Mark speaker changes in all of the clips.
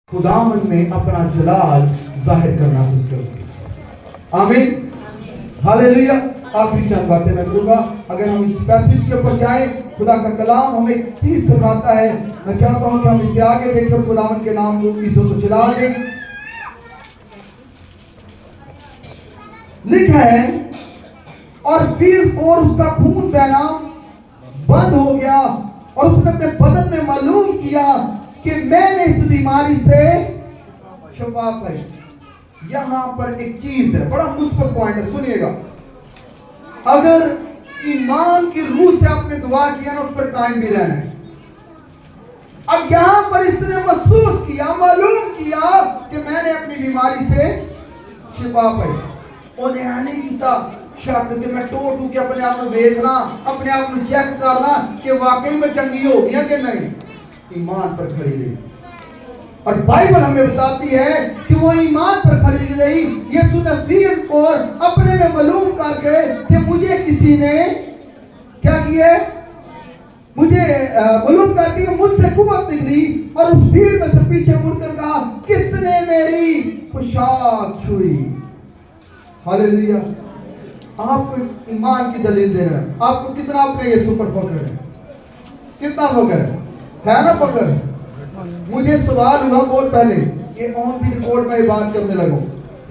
Speaker 1: खुदावंद ने अपना जलाल जाहिर करना शुरू कर दिया। आमीन, हालेलुया। आखिरी चंद बातें मैं करूंगा। अगर हम इस पैसेज के ऊपर जाएं, खुदा का कलाम हमें एक चीज सिखाता है। मैं चाहता हूं कि हम इसे आगे देखकर खुदावंद के नाम को इज्जत को चला दें। लिखा है, और फिर और उसका खून बहना बंद हो गया और उसने अपने बदन में मालूम किया कि मैंने इस बीमारी से शफा पाई। यहां पर एक चीज है, बड़ा मुस्बत पॉइंट है, सुनिएगा। अगर ईमान की रूह से आपने दुआ किया ना, उस पर कायम भी रहना है। अब यहां पर इसने महसूस किया, मालूम किया कि मैंने अपनी बीमारी से शिफा पाई। उन्हें नहीं किया शक कि मैं टो टू के अपने आप को देखना, अपने आप को चेक करना कि वाकई में चंगी हो गया कि नहीं। ईमान पर खड़ी रही। और बाइबल हमें बताती है कि वो ईमान पर खड़ी रही। यीशु ने फिर और अपने में मालूम करके कि मुझे किसी ने क्या किया, मुझे मालूम करके मुझसे कुव्वत निकली, और उस भीड़ में से पीछे मुड़कर कहा, किसने मेरी पोशाक छुई। हालेलुया। आपको ईमान की दलील दे रहा है। आपको कितना अपने यीशु पर फख्र है, कितना फख्र है ना फख्र। मुझे सवाल हुआ बहुत पहले, ये ऑन दी रिकॉर्ड में बात करने लगा।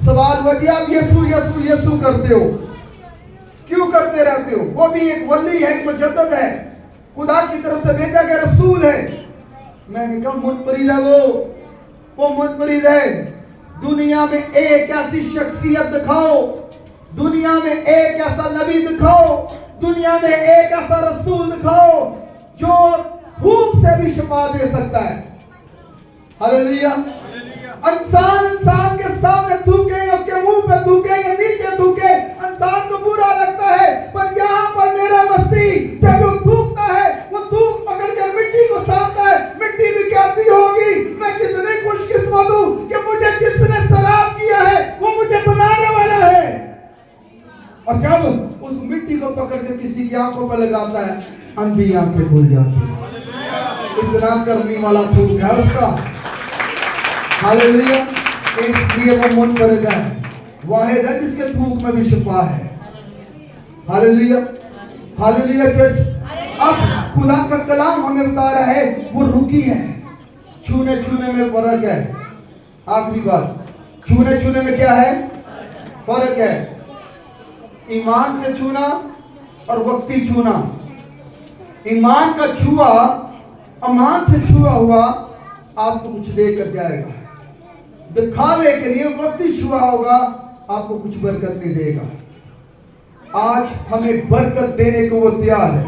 Speaker 1: सवाल हुआ कि आप यीशु यीशु यीशु करते हो, क्यों करते रहते हो? वो भी एक वली है, एक मुजद्दिद है, खुदा की तरफ से भेजा गया रसूल है। मैंने कहा मुनफरिद है वो मुनफरिद है। दुनिया में एक ऐसी शख्सियत दिखाओ, दुनिया में एक ऐसा नबी दिखाओ, दुनिया में एक ऐसा रसूल दिखाओ जो भूख से भी शिफा दे सकता है। हालेलुया। इंसान के सामने थूके, उसके मुंह पे थूके या नीचे थूके, इंसान को बुरा लगता है। पर यहाँ पर मेरा मसीह जब वो थूकता है, वो थूक पकड़ के मिट्टी को साधता है। मिट्टी भी कहती होगी, मैं कितनी खुशकिस्मत हूँ कि मुझे जिसने सलाम किया है वो मुझे बनाने वाला है। और जब उस मिट्टी को पकड़ के किसी की आंखों पर लगाता है, अंधी आंखें खुल जाती है। इतना करने वाला थूक है उसका। हालेलुया। इसलिए वो मुनफरिद है, वाहिद है जिसके थूक में भी शिफा है। Hallelujah, hallelujah church. अब खुदा का कलाम हमें बता रहा है वो रुकी है। छूने छूने में फर्क है। आखिरी बात, छूने छूने में क्या है? फर्क है। ईमान से छूना और वक्ती छूना। ईमान का छुआ, अमान से छुआ हुआ आपको कुछ देकर जाएगा। दिखावे के लिए वक्ती छुआ होगा, आपको कुछ बरकत नहीं देगा। आज हमें बरकत देने को वो तैयार है।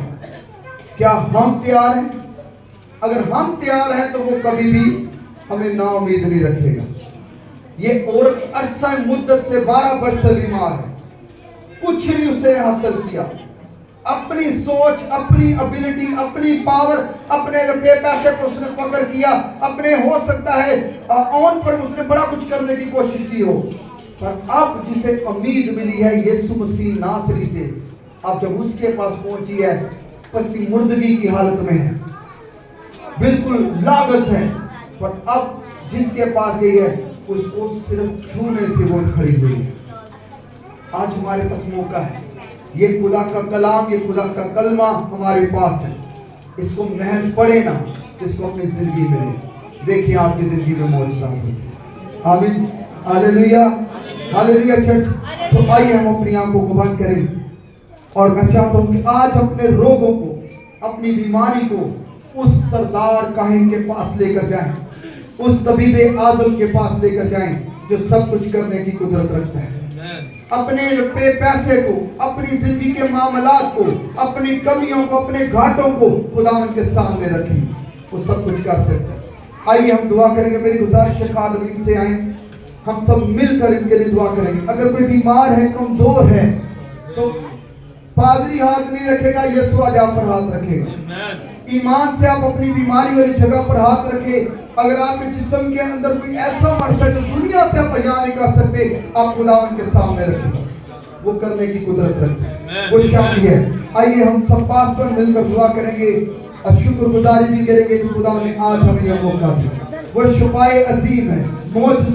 Speaker 1: क्या हम तैयार हैं? अगर हम तैयार हैं तो वो कभी भी हमें नाउम्मीद नहीं रखेगा। ये औरत अरसा मुद्दत से 12 वर्ष से बीमार है, कुछ नहीं उसे हासिल किया। अपनी सोच, अपनी एबिलिटी, अपनी पावर, अपने रुपये पैसे को उसने पकड़ किया। अपने हो सकता है ऑन पर उसने बड़ा कुछ करने की कोशिश की हो, पर अब जिसे उम्मीद मिली है यीशु मसीह नासरी से, अब जब उसके पास पहुंची है, पसी मुर्दगी की हालत में है, बिल्कुल लागस है, पर अब जिसके पास गई है उसको सिर्फ छूने से वो खड़ी हुई है। आज हमारे पास मौका है। ये खुदा का कलाम, ये खुदा का कलमा हमारे पास है। इसको महज पढ़े ना, इसको अपनी जिंदगी में ले। देखिए आपकी जिंदगी में मौजूदा हो। आमीन, हालेलुया, हालेलुया चर्च। तो आइए हम अपनी आंखों को बंद करें, और मैं चाहता हूं कि आज अपने रोगों को, अपनी बीमारी को उस सरदार काहिन के पास लेकर जाएं, उस तबीब आजम के पास लेकर जाएं जो सब कुछ करने की कुदरत रखता है। अपने रुपये पैसे को, अपनी जिंदगी के मामलात को, अपनी कमियों को, अपने घाटों को खुदावंद के सामने रखें, वो सब कुछ कर सकता है। आइए हम दुआ करेंगे। मेरी गुजारिश है खादमीन से आए, हम सब मिलकर इनके लिए दुआ करेंगे। अगर कोई बीमार है, कमजोर है, तो पादरी हाथ नहीं रखेगा, यीशु आज आप पर हाथ रखेगा। ईमान से आप अपनी बीमारी वाली जगह पर हाथ रखें। अगर आपके जिस्म के अंदर कोई ऐसा मर्ज है जो दुनिया से आप बयान नहीं कर सकते, आप खुदावंद के सामने रखें, वो करने की कुदरत रखते हैं, वो शामिल है। आइए हम सब पास पर मिलकर दुआ करेंगे और शुक्रगुजारी भी करेंगे कि खुदा ने आज हमें यह मौका दिया। وہ شفائے عظیم ہے، موت